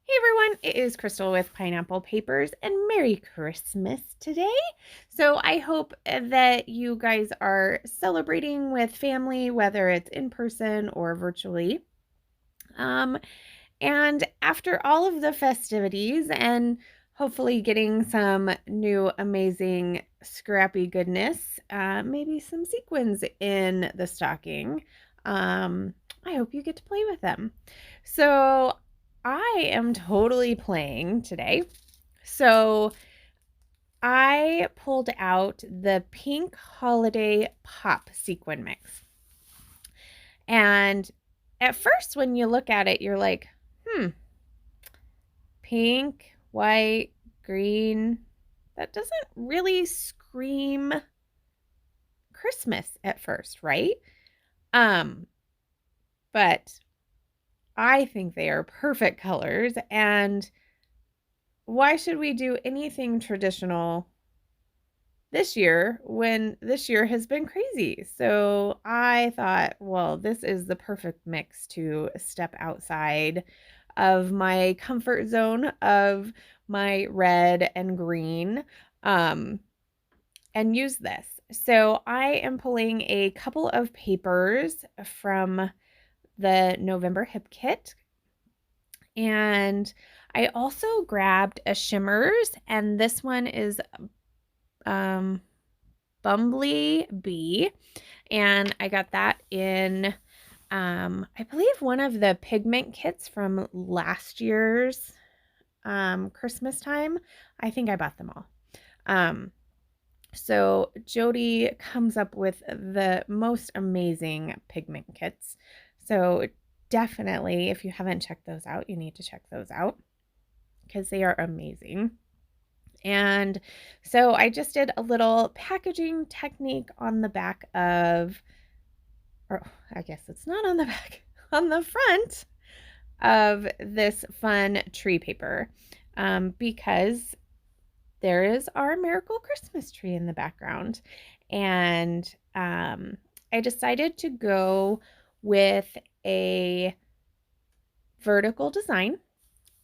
Hey everyone, it is Crystal with Pineapple Papers and Merry Christmas today. So I hope that you guys are celebrating with family, whether it's in person or virtually. Um, and after all of the festivities and hopefully getting some new amazing scrappy goodness, maybe some sequins in the stocking, um, I hope you get to play with them. So I am totally playing today. So I pulled out the Pink Holiday Pop Sequin Mix. And at first, when you look at it, you're like, pink, white, green. That doesn't really scream Christmas at first, right? Um, but I think they are perfect colors. And why should we do anything traditional this year when this year has been crazy? So I thought, well, this is the perfect mix to step outside of my comfort zone of my red and green um, and use this. So I am pulling a couple of papers from the November Hip Kit. And I also grabbed a shimmers, and this one is um, Bumbly Bee. And I got that in, I believe, one of the pigment kits from last year's Christmas time. I think I bought them all. So Jody comes up with the most amazing pigment kits. So definitely, if you haven't checked those out, you need to check those out because they are amazing. And so I just did a little packaging technique on the back of, or I guess it's not on the back, on the front of this fun tree paper because there is our miracle Christmas tree in the background. And I decided to go with a vertical design,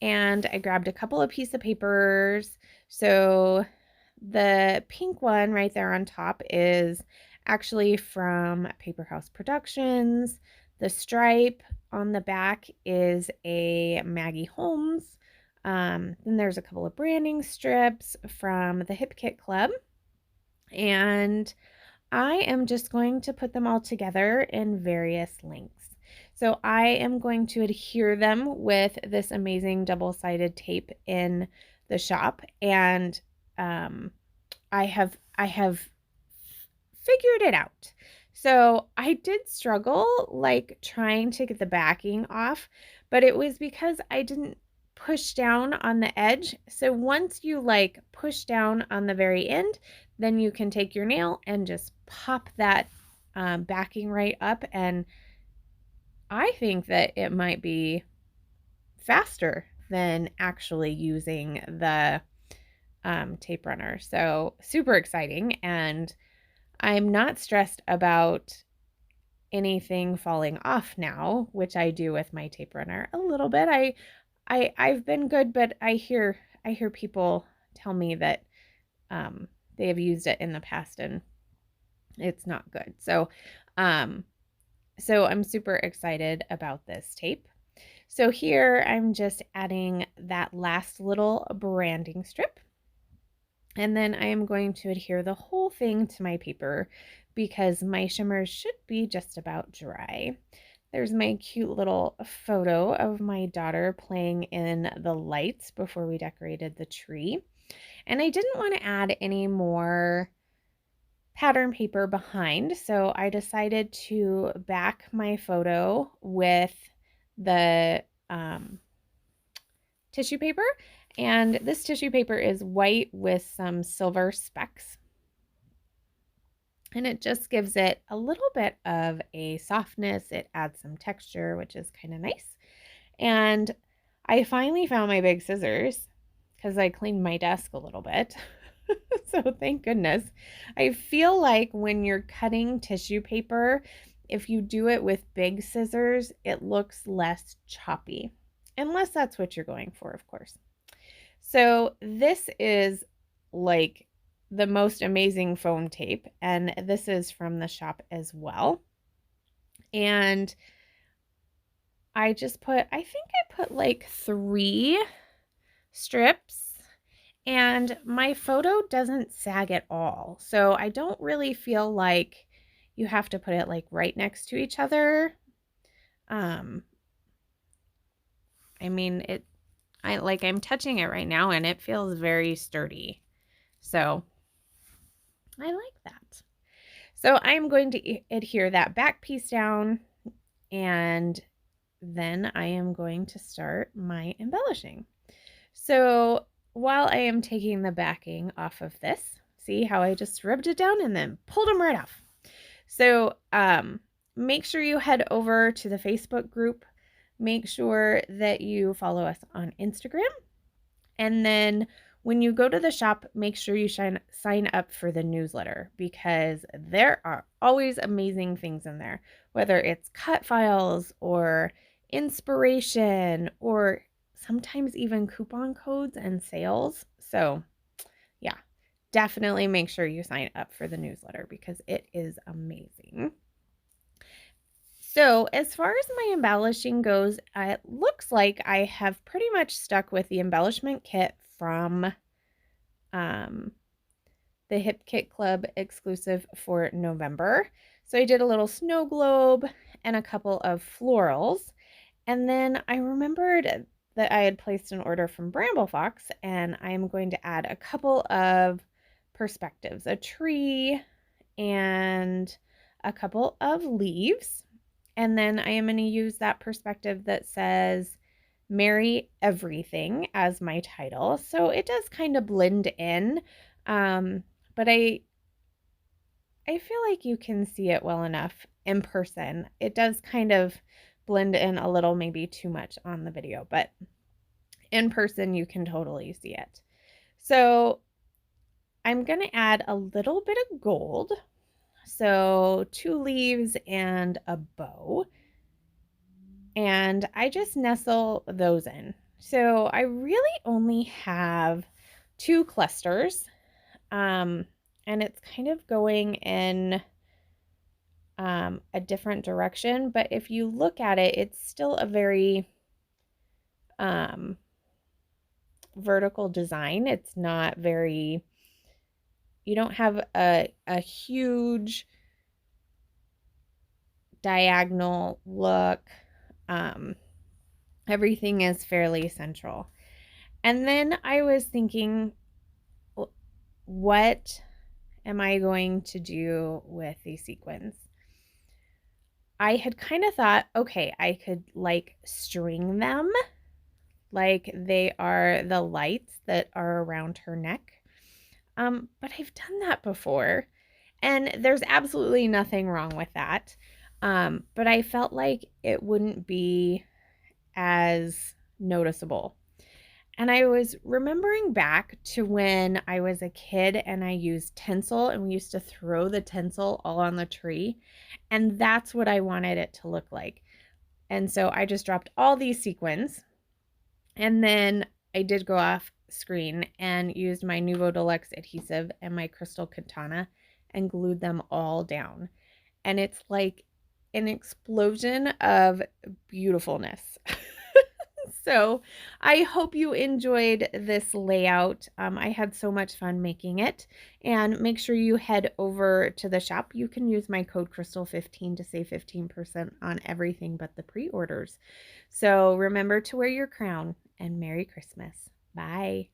and I grabbed a couple of pieces of papers. So the pink one right there on top is actually from Paper House Productions. The stripe on the back is a Maggie Holmes. Then there's a couple of branding strips from the Hip Kit Club. And I am just going to put them all together in various lengths. So I am going to adhere them with this amazing double-sided tape in the shop. And I have figured it out. So I did struggle like trying to get the backing off, but it was because I didn't push down on the edge. So once you like push down on the very end, then you can take your nail and just pop that backing right up. And I think that it might be faster than actually using the tape runner. So super exciting. And I'm not stressed about anything falling off now, which I do with my tape runner a little bit. I've been good, but I hear people tell me that they have used it in the past and it's not good. So I'm super excited about this tape. So here I'm just adding that last little branding strip. And then I am going to adhere the whole thing to my paper because my shimmers should be just about dry. There's my cute little photo of my daughter playing in the lights before we decorated the tree. And I didn't want to add any more pattern paper behind, so I decided to back my photo with the tissue paper. And this tissue paper is white with some silver specks. And it just gives it a little bit of a softness. It adds some texture, which is kind of nice. And I finally found my big scissors because I cleaned my desk a little bit. So thank goodness. I feel like when you're cutting tissue paper, if you do it with big scissors, it looks less choppy. unless that's what you're going for, of course. So this is like the most amazing foam tape, and this is from the shop as well. And I think I put like 3 strips, and my photo doesn't sag at all. So I don't really feel like you have to put it like right next to each other. I mean, I'm touching it right now and it feels very sturdy. So I like that. So I'm going to adhere that back piece down, and then I am going to start my embellishing. So while I am taking the backing off of this, see how I just rubbed it down and then pulled them right off. So make sure you head over to the Facebook group. Make sure that you follow us on Instagram. And then when you go to the shop, make sure you sign up for the newsletter, because there are always amazing things in there, whether it's cut files or inspiration or sometimes even coupon codes and sales. So yeah, definitely make sure you sign up for the newsletter because it is amazing. So as far as my embellishing goes, it looks like I have pretty much stuck with the embellishment kit from the Hip Kit Club exclusive for November. So I did a little snow globe and a couple of florals. And then I remembered that I had placed an order from Bramble Fox, and I'm going to add a couple of perspectives, a tree and a couple of leaves. And then I am going to use that perspective that says Merry Everything as my title. So it does kind of blend in, but I feel like you can see it well enough in person. It does kind of blend in a little, maybe too much on the video, but in person you can totally see it. So I'm going to add a little bit of gold. So 2 leaves and a bow. And I just nestle those in. So I really only have 2 clusters, and it's kind of going in a different direction. But if you look at it, it's still a very vertical design. It's not very, you don't have a huge diagonal look. Everything is fairly central. And then I was thinking, what am I going to do with these sequins? I had kind of thought, okay, I could like string them like they are the lights that are around her neck. But I've done that before, and there's absolutely nothing wrong with that. But I felt like it wouldn't be as noticeable. And I was remembering back to when I was a kid and I used tinsel, and we used to throw the tinsel all on the tree. And that's what I wanted it to look like. And so I just dropped all these sequins, and then I did go off screen and used my Nuvo Deluxe adhesive and my crystal katana and glued them all down. And it's like an explosion of beautifulness. So I hope you enjoyed this layout. I had so much fun making it, and make sure you head over to the shop. You can use my code Crystal15 to save 15% on everything but the pre-orders. So remember to wear your crown, and Merry Christmas. Bye.